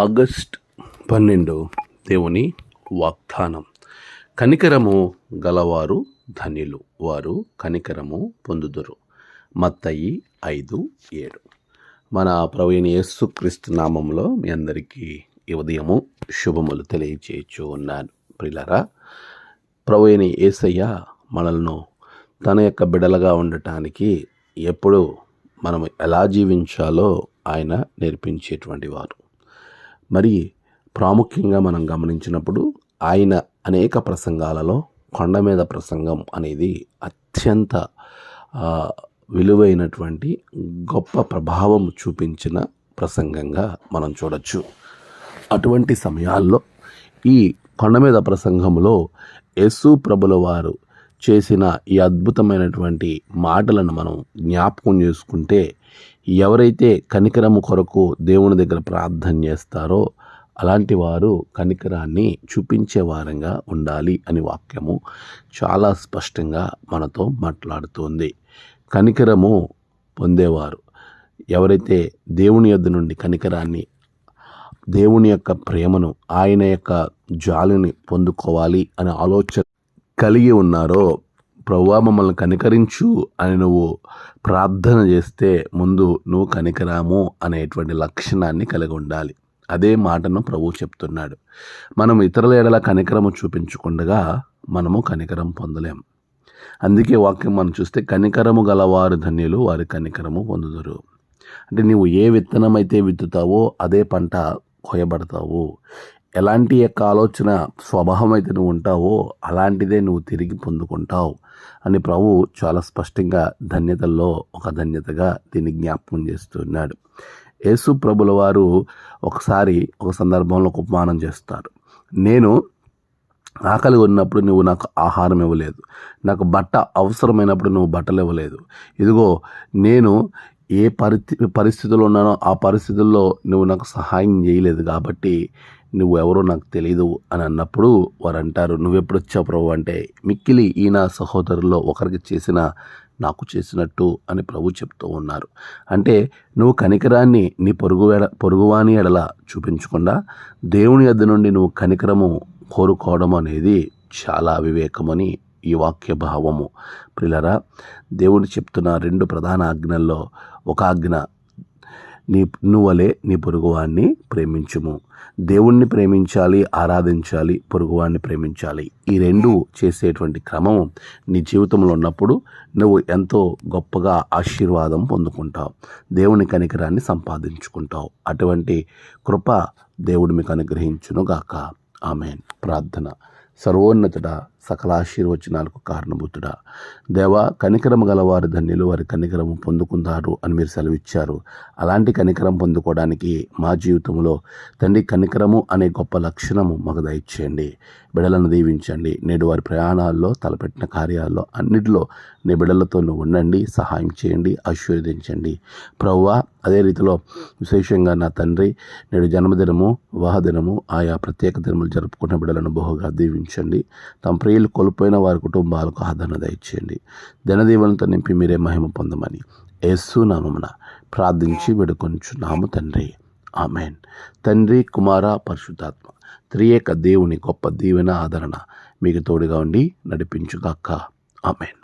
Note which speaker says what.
Speaker 1: August 12 దేవుని వాగ్దానం. కనికరము గలవారు ధన్యులు, వారు కనికరము పొందుదురు. మత్తయి 5:7. మన ప్రభువైన యేసుక్రీస్తు నామంలో మీ అందరికీ ఈ ఉదయము శుభములు తెలియచేయచ్చు ఉన్నాను. ప్రియులారా, ప్రభువైన యేసయ్య మనల్ని తన యొక్క బిడలగా ఉండటానికి ఎప్పుడు మనం ఎలా జీవించాలో ఆయన నేర్పించేటువంటి వారు. మరి ప్రాముఖ్యంగా మనం గమనించినప్పుడు ఆయన అనేక ప్రసంగాలలో కొండ మీద ప్రసంగం అనేది అత్యంత విలువైనటువంటి గొప్ప ప్రభావం చూపించిన ప్రసంగంగా మనం చూడొచ్చు. అటువంటి సమయాల్లో ఈ కొండ మీద ప్రసంగంలో యేసు ప్రభుల వారు చేసిన ఈ అద్భుతమైనటువంటి మాటలను మనం జ్ఞాపకం చేసుకుంటే, ఎవరైతే కనికరము కొరకు దేవుని దగ్గర ప్రార్థన చేస్తారో అలాంటి వారు కనికరాన్ని చూపించే వారంగా ఉండాలి అని వాక్యము చాలా స్పష్టంగా మనతో మాట్లాడుతుంది. కనికరము పొందేవారు ఎవరైతే దేవుని యొద్ద నుండి కనికరాన్ని, దేవుని యొక్క ప్రేమను, ఆయన యొక్క జాలిని పొందుకోవాలి అనే ఆలోచన కలిగి ఉన్నారో, ప్రభువా మమ్మల్ని కనికరించు అని నువ్వు ప్రార్థన చేస్తే ముందు నువ్వు కనికరాము అనేటువంటి లక్షణాన్ని కలిగి ఉండాలి. అదే మాటను ప్రభువు చెప్తున్నాడు. మనం ఇతరుల ఎడల కనికరము చూపించకుండా మనము కనికరం పొందలేం. అందుకే వాక్యం మనం చూస్తే కనికరము గలవారు ధన్యులు, వారి కనికరము పొందుదురు. అంటే నీవు ఏ విత్తనం అయితే విత్తుతావో అదే పంట కోయబడతావు. ఎలాంటి యొక్క ఆలోచన స్వభావం అయితే నువ్వు ఉంటావో అలాంటిదే నువ్వు తిరిగి పొందుకుంటావు అని ప్రభు చాలా స్పష్టంగా ధన్యతల్లో ఒక ధన్యతగా దీన్ని జ్ఞాపకం చేస్తున్నాడు. యేసు ప్రభుల వారు ఒకసారి ఒక సందర్భంలో ఒక ఉపమానం చేస్తారు. నేను ఆకలి ఉన్నప్పుడు నువ్వు నాకు ఆహారం ఇవ్వలేదు, నాకు బట్ట అవసరమైనప్పుడు నువ్వు బట్టలు ఇవ్వలేదు. ఇదిగో నేను ఏ పరిస్థితుల్లో ఉన్నానో ఆ పరిస్థితుల్లో నువ్వు నాకు సహాయం చేయలేదు, కాబట్టి నువ్వు ఎవరో నాకు తెలియదు అని అన్నప్పుడు వారు అంటారు, నువ్వెప్పుడు వచ్చావు ప్రభు అంటే, మిక్కిలి ఈయన సహోదరుల్లో ఒకరికి చేసిన నాకు చేసినట్టు అని ప్రభు చెప్తూ ఉన్నారు. అంటే నువ్వు కనికరాన్ని నీ పొరుగువాని ఎడల చూపించకుండా దేవుని యొద్ద నుండి నువ్వు కనికరము కోరుకోవడం అనేది చాలా వివేకమని ఈ వాక్య భావము. ప్రియులారా, దేవుడు చెప్తున్న 2 ప్రధాన ఆజ్ఞల్లో ఒక ఆజ్ఞ, నువ్వలే నీ పొరుగువాన్ని ప్రేమించుము. దేవుణ్ణి ప్రేమించాలి, ఆరాధించాలి, పొరుగువాన్ని ప్రేమించాలి. ఈ 2 చేసేటువంటి క్రమం నీ జీవితంలో ఉన్నప్పుడు నువ్వు ఎంతో గొప్పగా ఆశీర్వాదం పొందుకుంటావు, దేవుని కనికరాన్ని సంపాదించుకుంటావు. అటువంటి కృప దేవుడు మీకు అనుగ్రహించునుగాక. ఆమేన్. ప్రార్థన. సర్వోన్నతుడా, సకల ఆశీర్వచనాలకు కారణభూతుడా, దేవా, కనికరము గలవారు ధన్యులు, వారి కనికరము పొందుకుంటారు అని మీరు సెలవిచ్చారు. అలాంటి కనికరం పొందుకోవడానికి మా జీవితంలో తండ్రి కనికరము అనే గొప్ప లక్షణము మాకు దయచేయండి. బిడలను దీవించండి. నేడు వారి ప్రయాణాల్లో తలపెట్టిన కార్యాల్లో అన్నిటిలో నీ బిడలతో నువ్వు ఉండండి, సహాయం చేయండి, ఆశీర్వదించండి ప్రభువా. అదే రీతిలో విశేషంగా నా తండ్రి నేడు జన్మదినము, వివాహ దినము, ఆయా ప్రత్యేక దినములు జరుపుకున్న బిడలను బహుగా దీవించండి. తమ ప్రియులు కోల్పోయిన వారి కుటుంబాలకు ఆదరణ దయచేయండి. దినదీవులతో నింపి మీరే మహిమ పొందమని యేసు నామమున ప్రార్థించి వేడుకొనుచున్నాము తండ్రి. ఆమేన్. తండ్రి, కుమార, పరిశుద్ధాత్మ త్రియేక దేవుని గొప్ప దీవెన, ఆదరణ మీకు తోడుగా ఉండి నడిపించుగాక. ఆమేన్.